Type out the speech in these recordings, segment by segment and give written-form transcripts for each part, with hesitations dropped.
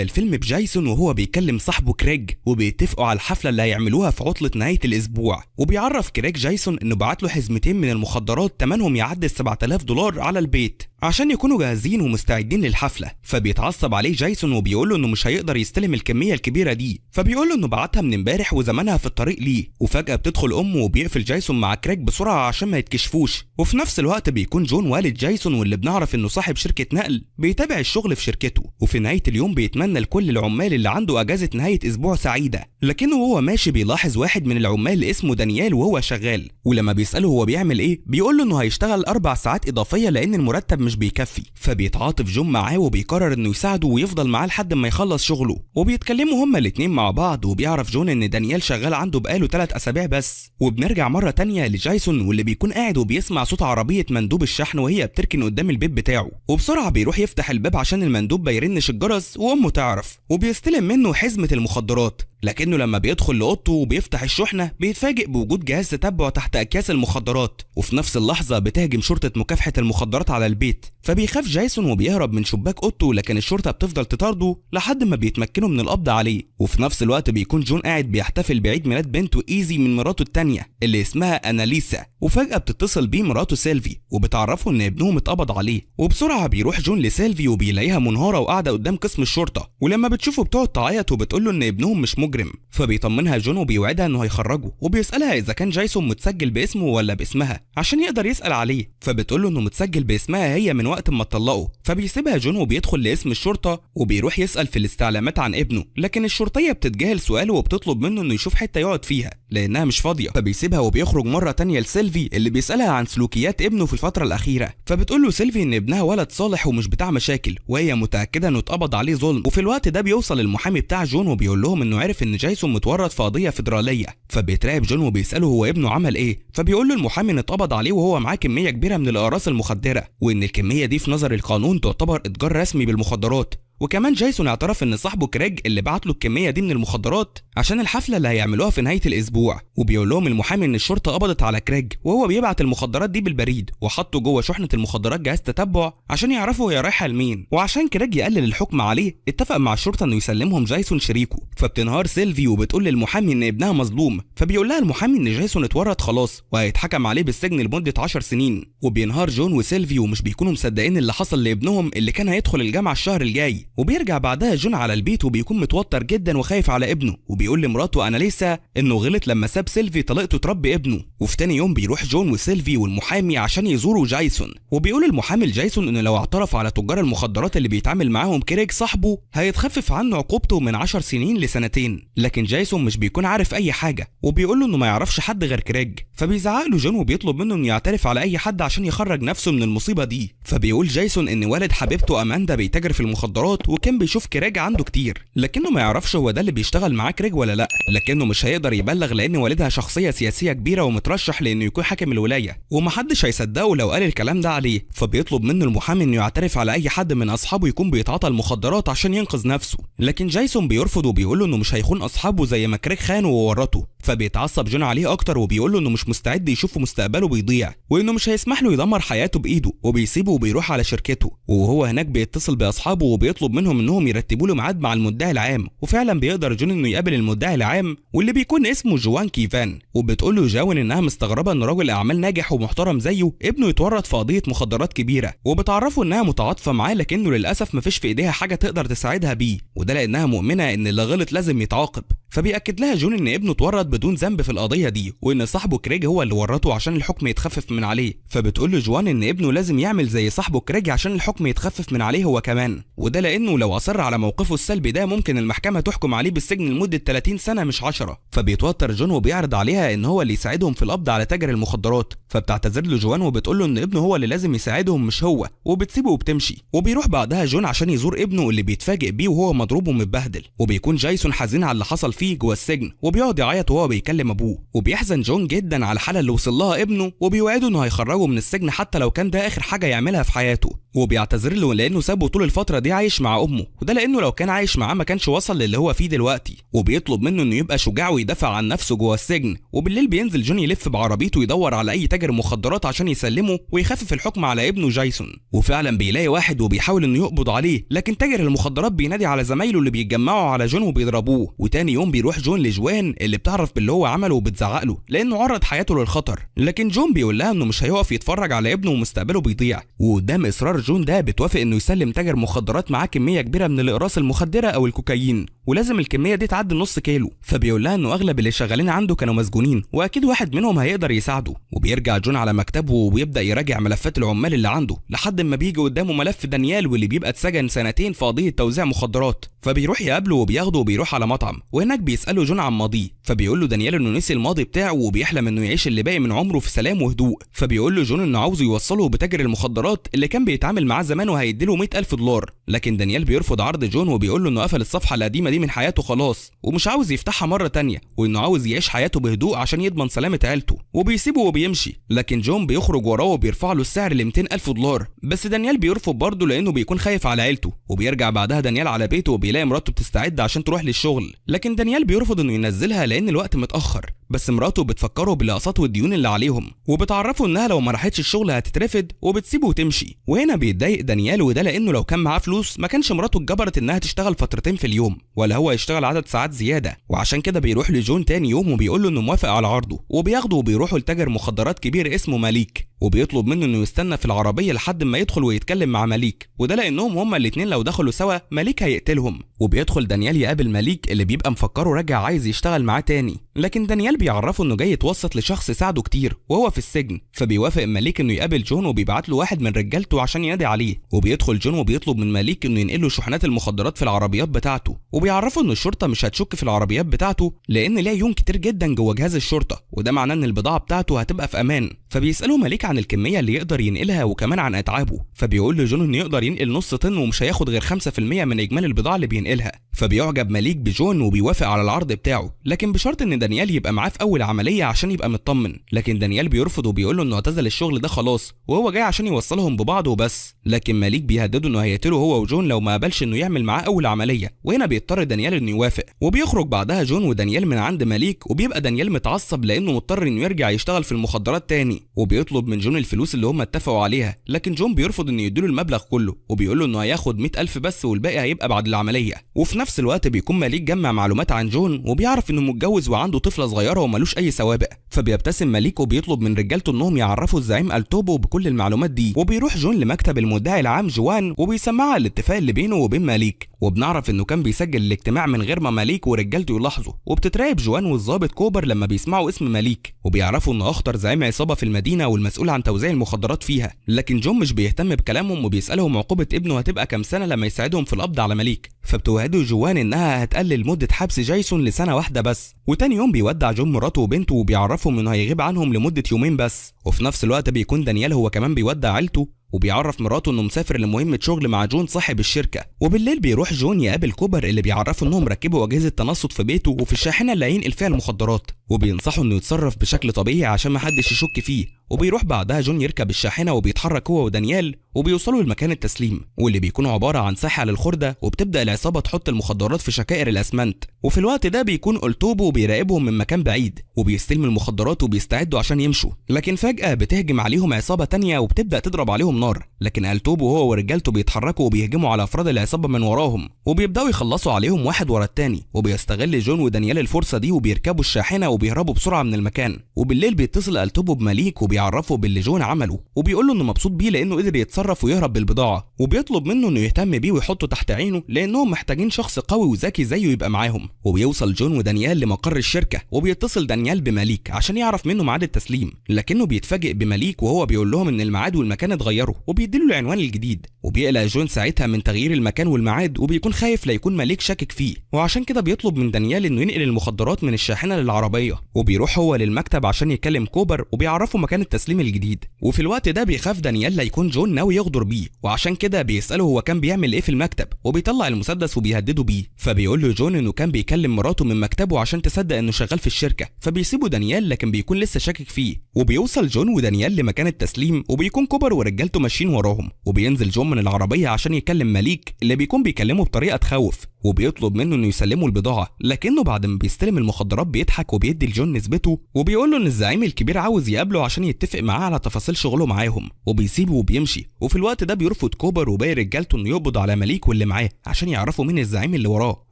بيبدأ الفيلم بجايسون وهو بيكلم صاحبه كريج، وبيتفقوا على الحفلة اللي هيعملوها في عطلة نهاية الأسبوع. وبيعرف كريج جايسون إنه بعت له حزمتين من المخدرات تمنهم يعدي $7000 على البيت عشان يكونوا جاهزين ومستعدين للحفلة. فبيتعصب عليه جايسون وبيقول له إنه مش هيقدر يستلم الكمية الكبيرة دي، فبيقول له إنه بعتها من امبارح وزمانها في الطريق ليه. وفجأة بتدخل أمه وبيقفل جايسون مع كريج بسرعة عشان ما يتكشفوش. وفي نفس الوقت بيكون جون والد جايسون، واللي بنعرف إنه صاحب شركة نقل بيتابع الشغل في شركته. وفي نهاية اليوم بيتمنى لكل العمال اللي عنده أجازة نهاية أسبوع سعيدة، لكنه وهو ماشي بيلاحظ واحد من العمال اسمه دانيال وهو شغال. ولما بيسأله هو بيعمل إيه بيقول له إنه هيشتغل 4 ساعات إضافية لأن المرتب مش بيكفي. فبيتعاطف جون معاه وبيقرر إنه يساعده ويفضل معاه لحد ما يخلص شغله. وبيتكلموا هما الاتنين مع بعض، وبيعرف جون إن دانيال شغال عنده بقاله 3 أسابيع بس. وبنرجع مرة تانية لجايسون واللي بيكون قاعد وبيسمع صوت عربية مندوب الشحن وهي بتركن قدام البيت بتاعه. وبسرعة بيروح يفتح الباب عشان المندوب بيرنش الجرس وأمه تعرف، وبيستلم منه حزمة المخدرات. لكنه لما بيدخل لأوضته وبيفتح الشحنة بيتفاجئ بوجود جهاز تتبع تحت أكياس المخدرات. وفي نفس اللحظة بتهجم شرطة مكافحة المخدرات على البيت، فبيخاف جايسون وبيهرب من شباك أوضته، لكن الشرطة بتفضل تطارده لحد ما بيتمكنوا من القبض عليه. وفي نفس الوقت بيكون جون قاعد بيحتفل بعيد ميلاد بنته إيزي من مراته التانية اللي اسمها أناليسا. وفجأة بتتصل بيه مراته سيلفي وبتعرفه إن ابنهم اتقبض عليه. وبسرعة بيروح جون لسيلفي وبيلاقيها منهارة وقاعدة قدام قسم الشرطة، ولما بتشوفه بتقعد تعيط وبتقول له إن ابنهم مش مجرم. فبيطمنها جون وبيوعدها إنه هيخرجه، وبيسألها إذا كان جايسون متسجل باسمه ولا باسمها عشان يقدر يسأل عليه. فبتقول له إنه متسجل باسمها هي من وقت ما اتطلقوا. فبيسيبها جون وبيدخل لاسم الشرطة وبيروح يسأل في الاستعلامات عن ابنه، لكن الشرطية بتتجاهل سؤاله وبتطلب منه إنه يشوف حتة يقعد فيها لأنها مش فاضية. فبيسيبها وبيخرج مرة تانية لسيلفي اللي بيسألها عن سلوكيات ابنه في الفترة الأخيرة. فبتقول له سيلفي إن ابنها ولد صالح ومش بتاع مشاكل، وهي متأكدة إنه اتقبض عليه ظلم. وفي الوقت ده بيوصل المحامي بتاع جون وبيقول لهم إنه عرف إن جايسون متورط في قضية فيدرالية. فبيتراقب جون وبيسأله هو ابنه عمل إيه، فبيقول له المحامي إن اتقبض عليه وهو معاه كمية كبيرة من الأقراص المخدرة، وإن الكمية دي في نظر القانون تعتبر إتجار رسمي بالمخدرات. وكمان جايسون اعترف ان صاحبه كريج اللي بعت له الكميه دي من المخدرات عشان الحفله اللي هيعملوها في نهايه الاسبوع. وبيقول لهم المحامي ان الشرطه قبضت على كريج وهو بيبعت المخدرات دي بالبريد، وحطوا جوه شحنه المخدرات جهاز تتبع عشان يعرفوا هي رايحه لمين. وعشان كريج يقلل الحكم عليه اتفق مع الشرطه انه يسلمهم جايسون شريكه. فبتنهار سيلفي وبتقول للمحامي ان ابنها مظلوم، فبيقول لها المحامي ان جايسون اتورط خلاص وهيتحكم عليه بالسجن لمده 10 سنين. وبينهار جون وسيلفي ومش بيكونوا مصدقين اللي حصل لابنهم اللي كان هيدخل الجامعه الشهر الجاي. وبيرجع بعدها جون على البيت وبيكون متوتر جدا وخايف على ابنه، وبيقول لمراته أناليسا انه غلط لما ساب سيلفي طليقته تربي ابنه. وفي تاني يوم بيروح جون وسيلفي والمحامي عشان يزوروا جايسون، وبيقول المحامي لجايسون انه لو اعترف على تجار المخدرات اللي بيتعامل معاهم كريج صاحبه هيتخفف عنه عقوبته من 10 سنين لسنتين. لكن جايسون مش بيكون عارف اي حاجه وبيقول له انه ما يعرفش حد غير كريج. فبيزعق له جون وبيطلب منه انه يعترف على اي حد عشان يخرج نفسه من المصيبه دي. فبيقول جايسون ان والد حبيبته اماندا بيتاجر في المخدرات وكان بيشوف كريج عنده كتير، لكنه ما يعرفش هو ده اللي بيشتغل معاه كريج ولا لا. لكنه مش هيقدر يبلغ لان والدها شخصيه سياسيه كبيره ومترشح لانه يكون حاكم الولايه، ومحدش هيصدقه لو قال الكلام ده عليه. فبيطلب منه المحامي انه يعترف على اي حد من اصحابه يكون بيتعاطى المخدرات عشان ينقذ نفسه، لكن جايسون بيرفض وبيقول له انه مش هيخون اصحابه زي ما كريج خانه وورطه. فبيتعصب جون عليه اكتر وبيقول له انه مش مستعد يشوفه مستقبله بيضيع، وانه مش هيسمح له يدمر حياته بايده، وبيسيبه وبيروح على شركته. وهو هناك بيتصل باصحابه وبيطلب منهم انهم يرتبوا له ميعاد مع المدعي العام. وفعلا بيقدر جون انه يقابل المدعي العام واللي بيكون اسمه جوان كيفان. وبتقول له جوان انها مستغربه ان راجل اعمال ناجح ومحترم زيه ابنه يتورط في قضيه مخدرات كبيره، وبتعرفه انها متعاطفه معاه لكنه للاسف مفيش في ايديها حاجه تقدر تساعدها بيه، وده لانها مؤمنه ان اللي غلط لازم يتعاقب. فبيأكد لها جون ان ابنه اتورط بدون ذنب في القضيه دي، وان صاحبه كريج هو اللي ورطه عشان الحكم يتخفف من عليه. فبتقول له جوان ان ابنه لازم يعمل زي صاحبه كريج عشان الحكم يتخفف من عليه هو كمان، وده لانه لو اصر على موقفه السلبي ده ممكن المحكمه تحكم عليه بالسجن لمده 30 سنه مش 10. فبيتوتر جون وبيعرض عليها ان هو اللي يساعدهم في القبض على تاجر المخدرات. فبتعتذر له جوان وبتقول له ان ابنه هو اللي لازم يساعدهم مش هو، وبتسيبه وبتمشي. وبيروح بعدها جون عشان يزور ابنه اللي بيتفاجئ بيه وهو مضروب ومتبهدل. وبيكون جايسون حزين على اللي حصل فيه جوه السجن، وبيقعد يعيط وهو بيكلم ابوه. وبيحزن جون جدا على الحاله اللي وصل لها ابنه، وبيوعده انه هيخرجه من السجن حتى لو كان ده اخر حاجه يعملها في حياته. وبيعتذر له لانه سابه طول الفتره دي عايش مع امه، وده لانه لو كان عايش معاه ما كانش وصل للي هو فيه دلوقتي. وبيطلب منه انه يبقى شجاع ويدافع عن نفسه جوه السجن. وبالليل بينزل جون يلف بعربيته يدور على اي تاجر مخدرات عشان يسلمه ويخفف الحكم على ابنه جايسون. وفعلا بيلاقي واحد وبيحاول انه يقبض عليه، لكن تاجر المخدرات بينادي على زمايله اللي بيتجمعوا على جون وبيضربوه. وتاني يوم بيروح جون لجوان اللي بتعرف باللي هو عمله وبتزعق له لانه عرض حياته للخطر، لكن جون بيقول لها انه مش هيقف يتفرج على ابنه ومستقبله بيضيع. وقدام اصرار جون ده بتوافق انه يسلم تاجر مخدرات معاه كميه كبيره من الاقراص المخدره او الكوكايين، ولازم الكميه دي تعدي نص كيلو. فبيقول لها انه اغلب اللي شغالين عنده كانوا مسجونين واكيد واحد منهم هيقدر يساعده. وبيرجع جون على مكتبه وبيبدا يراجع ملفات العمال اللي عنده لحد ما بيجي قدامه ملف دانيال واللي بيبقى اتسجن 2 سنين في قضيه توزيع مخدرات. فبيروح يقابله وبياخده وبيروح على مطعم، وهناك بيساله جون عن ماضيه. فبيقول له دانيال انه نسي الماضي بتاعه وبيحلم انه يعيش اللي باقي من عمره في سلام وهدوء. فبيقول له جون انه عاوزه يوصله بتاجر المخدرات اللي كان بيتعامل معاه زمان وهيديله $100,000، لكن دانيال بيرفض عرض جون وبيقول له انه قفل الصفحه القديمه دي من حياته خلاص ومش عاوز يفتحها مره تانية، وانه عاوز يعيش حياته بهدوء عشان يضمن سلامه عيلته. وبيسيبه وبيمشي، لكن جون بيخرج وراه وبيرفع له السعر ل $200,000، بس دانيال بيرفض برضه لانه بيكون خايف على عيلته. وبيرجع بعدها دانيال على بيته وبيلاقي مراته بتستعد عشان تروح للشغل، لكن دانيال بيرفض انه ينزلها لان الوقت متاخر. بس مراته بتفكره بالاقساط والديون اللي عليهم، وبتعرفه انها لو ما راحتش الشغل هتترفد وبتسيبه وتمشي. وهنا بيتضايق دانيال، وده لانه لو كان معاه فلوس ما كانش مراته اتجبرت انها تشتغل فترتين في اليوم ولا هو يشتغل عدد ساعات زياده. وعشان كده بيروح لجون تاني يوم وبيقول له انه موافق على عرضه، وبياخده وبيروحوا لتاجر مخدرات كبير اسمه ماليك، وبيطلب منه انه يستنى في العربيه لحد ما يدخل ويتكلم مع ماليك، وده لانهم هما الاتنين لو دخلوا سوا ماليك هيقتلهم. وبيدخل دانيال يقابل ماليك اللي بيبقى مفكره راجع عايز يشتغل معاه تاني، لكن دانيال بيعرفه انه جاي يتوسط لشخص ساعده كتير وهو في السجن. فبيوافق ماليك انه يقابل جون وبيبعت له واحد من رجالته عشان ينادي عليه. وبيدخل جون وبيطلب من ماليك انه ينقل له شحنات المخدرات في العربيات بتاعته، وبيعرفه ان الشرطه مش هتشك في العربيات بتاعته لان ليه عيون كتير جدا جوه جهاز الشرطه، وده معناه ان البضاعه بتاعته هتبقى في امان. فبيساله ماليك عن الكميه اللي يقدر ينقلها وكمان عن اتعابه. فبيقول له جون انه يقدر ينقل نص طن ومش هياخد غير 5% من اجمالي البضاعه اللي بينقلها. فبيعجب ماليك بجون وبيوافق على العرض بتاعه، لكن بشرط ان دانيال يبقى معاه في اول عمليه عشان يبقى مطمن. لكن دانيال بيرفض وبيقول له انه اعتزل الشغل ده خلاص وهو جاي عشان يوصلهم ببعض وبس. لكن ماليك بيهدده انه هيقتله هو وجون لو ما قبلش انه يعمل معاه اول عمليه، وهنا بيضطر دانيال انه يوافق. وبيخرج بعدها جون ودانيال من عند ماليك، وبيبقى دانيال متعصب لانه مضطر انه يرجع يشتغل في المخدرات تاني. وبيطلب من جون الفلوس اللي هم اتفقوا عليها، لكن جون بيرفض انه يديله المبلغ كله وبيقول له انه هياخد 100,000 بس والباقي هيبقى بعد العمليه. وفي نفس الوقت بيكون ماليك جمع معلومات عن جون وبيعرف انه متجوز وعنده طفله صغيره ومالوش اي سوابق. فبيبتسم ماليك وبيطلب من رجالته انهم يعرفوا الزعيم التوبو بكل المعلومات دي. وبيروح جون لمكتب المدعي العام جوان وبيسمعها الاتفاق اللي بينه وبين ماليك، وبنعرف انه كان بيسجل الاجتماع من غير ما ماليك ورجالته يلاحظوا. وبتتراقب جوان والضابط كوبر لما بيسمعوا اسم ماليك، وبيعرفوا انه اخطر زعيم عصابه في المدينه والمسؤول عن توزيع المخدرات فيها. لكن جون مش بيهتم بكلامهم وبيسالهم عقوبه ابنه هتبقى كام سنه لما يساعدهم في القبض على ماليك. فبتوعده جوان انها هتقلل مده حبس جايسون لسنه واحده بس. وتاني يوم بيودع جون مراته وبنته وبيعرفهم انه هيغيب عنهم لمده يومين بس. وفي نفس الوقت بيكون دانيال هو كمان بيودع عيلته، وبيعرف مراته انه مسافر لمهمه شغل مع جون صاحب الشركه. وبالليل بيروح جون يقابل كوبر اللي بيعرفه انهم ركبوا اجهزه تنصت في بيته وفي الشاحنه اللي هينقل فيها المخدرات، وبينصحوا انه يتصرف بشكل طبيعي عشان محدش يشك فيه. وبيروح بعدها جون يركب الشاحنه وبيتحرك هو ودانيال وبيوصلوا لمكان التسليم، واللي بيكون عباره عن ساحه للخرده. وبتبدا العصابه تحط المخدرات في شكائر الاسمنت، وفي الوقت ده بيكون التوبو بيراقبهم من مكان بعيد وبيستلم المخدرات وبيستعدوا عشان يمشوا. لكن فجاه بتهجم عليهم عصابه تانية وبتبدا تضرب عليهم نار، لكن التوبو هو ورجالته بيتحركوا وبيهجموا على افراد العصابه من وراهم وبيبداوا يخلصوا عليهم واحد ورا التاني. وبيستغل جون ودانيال الفرصه دي وبيركبوا الشاحنه وبيهربوا بسرعه من المكان. وبالليل بيتصل التوبو بماليك وبيعرفه باللي جون عمله، وبيقول له انه مبسوط بيه لانه قدر يتصرف ويهرب بالبضاعه. وبيطلب منه انه يهتم بيه ويحطه تحت عينه لانهم محتاجين شخص قوي وذكي زيه يبقى معاهم. وبيوصل جون ودانيال لمقر الشركه، وبيتصل دانيال بماليك عشان يعرف منه ميعاد التسليم، لكنه بيتفاجئ بماليك وهو بيقول لهم ان الميعاد والمكان اتغيروا وبيديله العنوان الجديد. وبيقلق جون ساعتها من تغيير المكان والميعاد، وبيكون خايف لا يكون ماليك شاكك فيه، وعشان كده بيطلب من دانيال انه ينقل المخدرات من الشاحنه للعربيه. وبيروح هو للمكتب عشان يكلم كوبر وبيعرفه مكان التسليم الجديد. وفي الوقت ده بيخاف دانيال لا يكون جون ناوي ناوي يغدر بيه، وعشان كده بيساله هو كان بيعمل ايه في المكتب، وبيطلع المسدس وبيهدده بيه. فبيقول له جون انه كان بيكلم مراته من مكتبه عشان تصدق انه شغال في الشركه، فبيسيبوا دانيال لكن بيكون لسه شاكك فيه. وبيوصل جون ودانيال لمكان التسليم، وبيكون كوبر ورجالته ماشيين وراهم، وبينزل جون من العربيه عشان يكلم ماليك اللي بيكون بيكلمه بطريقه تخوف، وبيطلب منه انه يسلمه البضاعه. لكنه بعد ما بيستلم المخدرات بيضحك وبيدي لجون نسبته، وبيقول له ان الزعيم الكبير عاوز يقابله عشان يتفق معاه على تفاصيل شغله معاهم، وبيسيبه وبيمشي. وفي الوقت ده بيرفض كوبر وباقي رجالته انه يقبض على ماليك واللي معاه عشان يعرفوا مين الزعيم اللي وراه.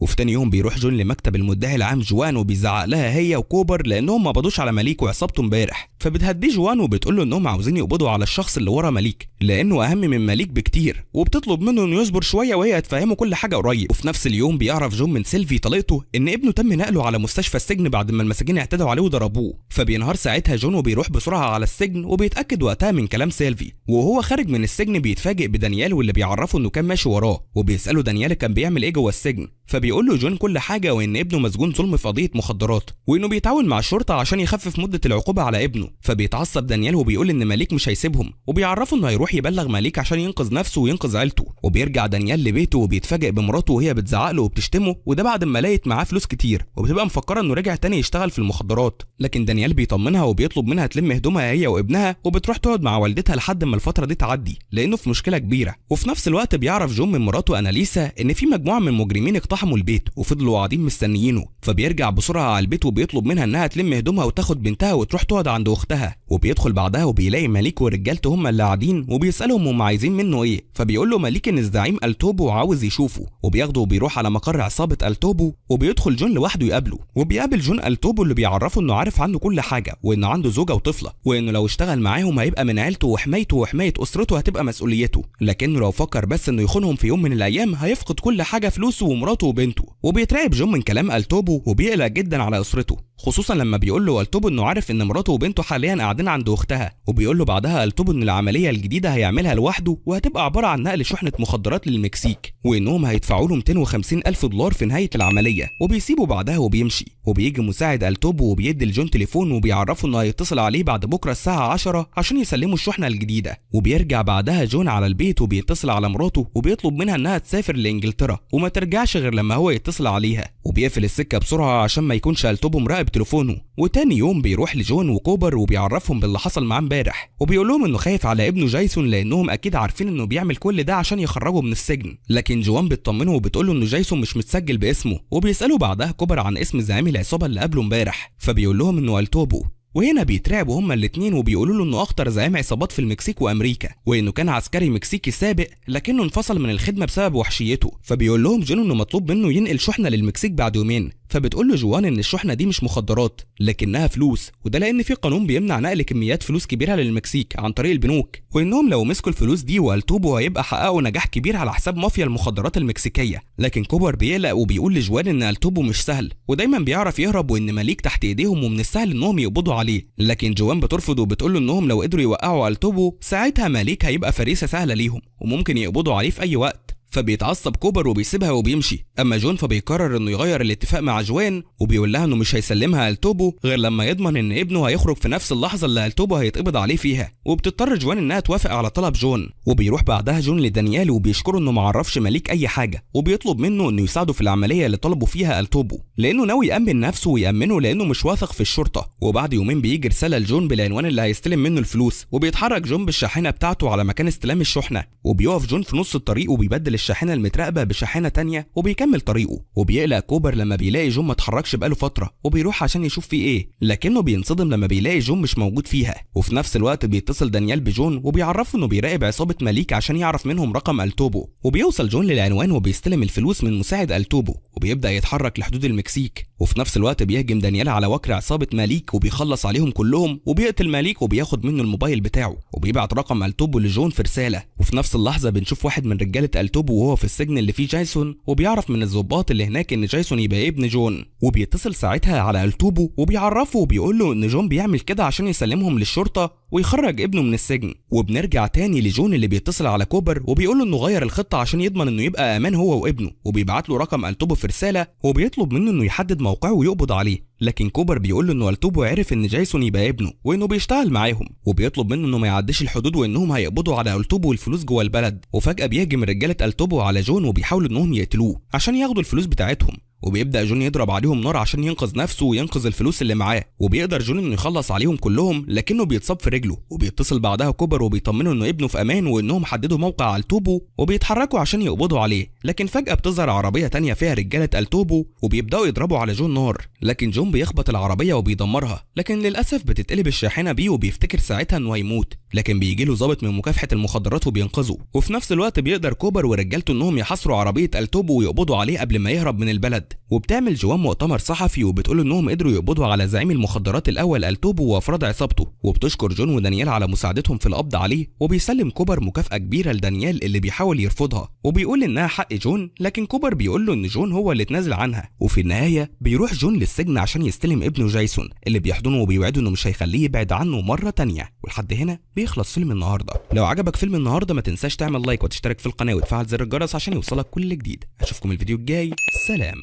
وفي تاني يوم بيروح جون لمكتب المدعي العام جوان، وبيزعق لها هي وكوبر لانهم ما قبضوش على ماليك وعصابته امبارح. فبتهديه جوان وبتقول له انهم عاوزين يقبضوا على الشخص اللي ورا ماليك لانه اهم من ماليك بكتير، وبتطلب منه انه يصبر شويه وهي هتفهمه كل حاجه قريب. وفي نفس اليوم بيعرف جون من سيلفي طليقته ان ابنه تم نقله على مستشفى السجن بعد ما المساجين اعتدوا عليه وضربوه. فبينهار ساعتها جون وبيروح بسرعه على السجن، وبيتاكد وقتها من كلام سيلفي. وهو خارج من السجن بيتفاجئ بدانيال واللي بيعرفه انه كان ماشي وراه، وبيساله دانيال كان بيعمل ايه جوه السجن. فبيقول له جون كل حاجه، وان ابنه مسجون ظلم في قضيه مخدرات، وانه بيتعاون مع الشرطه عشان يخفف مده العقوبه على ابنه. فبيتعصب دانيال وبيقول ان ماليك مش هيسيبهم، وبيعرفه انه هيروح يبلغ ماليك عشان ينقذ نفسه وينقذ عيلته. وبيرجع دانيال لبيته وبيتفاجئ بمراته وهي بتزعق له وبتشتمه، وده بعد ما لقيت معاه فلوس كتير، وبتبقى مفكره انه رجع تاني يشتغل في المخدرات. لكن دانيال بيطمنها وبيطلب منها تلم هدومها هي وابنها، وبتروح تقعد مع والدتها لحد ما الفتره دي تعدي لانه في مشكله كبيره. وفي نفس الوقت بيعرف جون من مراته اناليسا ان في مجموعه من المجرمين اقتحموا البيت وفضلوا قاعدين مستنيينه. فبيرجع بسرعه على البيت وبيطلب منها انها تلم هدومها وتاخد بنتها وتروح تقعد عند اختها. وبيدخل بعدها وبيلاقي ماليك ورجالته هم اللي قاعدين، وبيسالهم هم عايزين منه ايه. فبيقول له ماليك ان الزعيم التوبو عاوز يشوفه، وبياخده وبيروح على مقر عصابه التوبو، وبيدخل جون لوحده يقابله. وبيقابل جون التوبو اللي بيعرفه انه عارف عنه كل حاجه، وانه عنده زوجه وطفله، وانه لو اشتغل معاهم هيبقى من عيلته وحمايته وحمايه اسرته هتبقى مسؤوليته، لكنه لو فكر بس انه يخونهم في يوم من الايام هيفقد كل حاجه، فلوسه ومراته وبنته. وبيترعب جون من كلام التوبو وبيقلق جدا على اسرته، خصوصا لما بيقول له التوبو انه عارف ان مراته وبنته حاليا قاعدين عند اختها. وبيقول له بعدها التوبو ان العمليه الجديده هيعملها لوحده، وهتبقى عباره عن نقل شحنه مخدرات للمكسيك، وانهم هيدفعوا له 250 الف دولار في نهايه العمليه. وبيسيبه بعدها وبيمشي. وبيجي مساعد التوبو وبيدي لجون تليفون وبيعرفه انه هيتصل عليه بعد بكره الساعه 10 عشان يسلموا الشحنه الجديده. وبيرجع بعدها جون على البيت وبيتصل على مراته وبيطلب منها انها تسافر لانجلترا وما ترجعش غير لما هو يتصل عليها، وبيقفل السكه بسرعه عشان ما يكونش التوبو مراقب تليفونه. وتاني يوم بيروح لجون وكوبر وبيعرفهم باللي حصل معاه امبارح، وبيقول لهم انه خايف على ابنه جايسون لانهم اكيد عارفين انه بيعمل كل ده عشان يخرجه من السجن. لكن جوان بتطمنه وبتقول له انه جايسون مش متسجل باسمه. وبيسالوا بعدها كوبر عن اسم زعيم العصابه اللي قابله امبارح، فبيقول لهم انه التوبو. وهنا بيترعبوا هما الاتنين وبيقولوا له انه اخطر زعيم عصابات في المكسيك وامريكا، وانه كان عسكري مكسيكي سابق لكنه انفصل من الخدمه بسبب وحشيته. فبيقول لهم جون انه مطلوب منه ينقل شحنه للمكسيك بعد يومين. فبتقول له جوان ان الشحنه دي مش مخدرات لكنها فلوس، وده لان في قانون بيمنع نقل كميات فلوس كبيره للمكسيك عن طريق البنوك، وانهم لو مسكوا الفلوس دي والتوبو هيبقى حققوا نجاح كبير على حساب مافيا المخدرات المكسيكيه. لكن كوبر بيقلق وبيقول لجوان ان التوبو مش سهل ودايما بيعرف يهرب، وان ماليك تحت ايديهم ومن السهل انهم يقبضوا عليه. لكن جوان بترفض وبتقول له انهم لو قدروا يوقعوا التوبو ساعتها ماليك هيبقى فريسه سهله ليهم وممكن يقبضوا عليه في اي وقت. فبيتعصب كوبر وبيسيبها وبيمشي. اما جون فبيقرر انه يغير الاتفاق مع جوان، وبيقول لها انه مش هيسلمها التوبو غير لما يضمن ان ابنه هيخرج في نفس اللحظه اللي التوبو هيتقبض عليه فيها. وبتضطر جوان انها توافق على طلب جون. وبيروح بعدها جون لدانيال وبيشكره انه معرفش ماليك اي حاجه، وبيطلب منه انه يساعده في العمليه اللي طلبوا فيها التوبو لانه ناوي يامن نفسه ويامنه لانه مش واثق في الشرطه. وبعد يومين بيجي رساله لجون بالعنوان اللي هيستلم منه الفلوس، وبيتحرك جون بالشاحنه بتاعته على مكان استلام الشحنه. وبيقف جون في نص الطريق وبيبدل الشاحنه المتراقبه بشاحنه تانية وبيكمل طريقه. وبيقلق كوبر لما بيلاقي جون ما اتحركش بقاله فتره، وبيروح عشان يشوف فيه ايه، لكنه بينصدم لما بيلاقي جون مش موجود فيها. وفي نفس الوقت بيتصل دانيال بجون وبيعرفه انه بيراقب عصابه ماليك عشان يعرف منهم رقم التوبو. وبيوصل جون للعنوان وبيستلم الفلوس من مساعد التوبو، وبيبدا يتحرك لحدود المكسيك. وفي نفس الوقت بيهجم دانيال على وكر عصابه ماليك وبيخلص عليهم كلهم، وبيقتل ماليك وبياخد منه الموبايل بتاعه، وبيبعت رقم التوبو لجون في رساله. وفي نفس اللحظه بنشوف واحد من رجاله التوبو وهو في السجن اللي فيه جايسون، وبيعرف من الضباط اللي هناك ان جايسون يبقى ابن جون. وبيتصل ساعتها على التوبو وبيعرفه وبيقول له ان جون بيعمل كده عشان يسلمهم للشرطه ويخرج ابنه من السجن. وبنرجع تاني لجون اللي بيتصل على كوبر وبيقول له انه غير الخطه عشان يضمن انه يبقى امان هو وابنه، وبيبعت له رقم التوبو في رساله وبيطلب منه انه يحدد موقعه ويقبض عليه. لكن كوبر بيقول له انه التوبو عرف ان جايسون يبقى ابنه وانه بيشتغل معاهم، وبيطلب منه انه ما يعديش الحدود وانهم هيقبضوا على التوبو والفلوس جوه البلد. وفجأة بيهجم رجالة التوبو على جون وبيحاولوا انهم يقتلوه عشان ياخدوا الفلوس بتاعتهم، وبيبدأ جون يضرب عليهم نار عشان ينقذ نفسه وينقذ الفلوس اللي معاه، وبيقدر جون انه يخلص عليهم كلهم لكنه بيتصاب في رجله. وبيتصل بعدها كوبر وبيطمنه انه ابنه في امان وانهم حددوا موقع التوبو وبيتحركوا عشان يقبضوا عليه. لكن فجأة بتظهر عربية تانية فيها رجالة التوبو وبيبدأوا يضربوا على جون نار، لكن جون بيخبط العربية وبيدمرها، لكن للأسف بتتقلب الشاحنة بيه وبيفتكر ساعتها انه هيموت، لكن بيجي له ضابط من مكافحة المخدرات وبينقذه. وفي نفس الوقت بيقدر كوبر ورجالته انهم يحاصروا عربية التوبو ويقبضوا عليه قبل ما يهرب من البلد. وبتعمل جوان مؤتمر صحفي وبتقول انهم قدروا يقبضوا على زعيم المخدرات الاول التوبو وافراد عصابته، وبتشكر جون ودانيال على مساعدتهم في القبض عليه، وبيسلم كوبر مكافأة كبيرة لدانيال اللي بيحاول يرفضها وبيقول انها حق جون، لكن كوبر بيقول له ان جون هو اللي اتنازل عنها. وفي النهاية بيروح جون للسجن عشان يستلم ابنه جايسون اللي بيحضنه وبيوعده انه مش هيخليه يبعد عنه مرة تانية. ولحد هنا بيخلص فيلم النهارده. لو عجبك فيلم النهارده ما تنساش تعمل لايك وتشترك في القناة وتفعل زر الجرس عشان يوصلك كل جديد. اشوفكم الفيديو الجاي، سلام.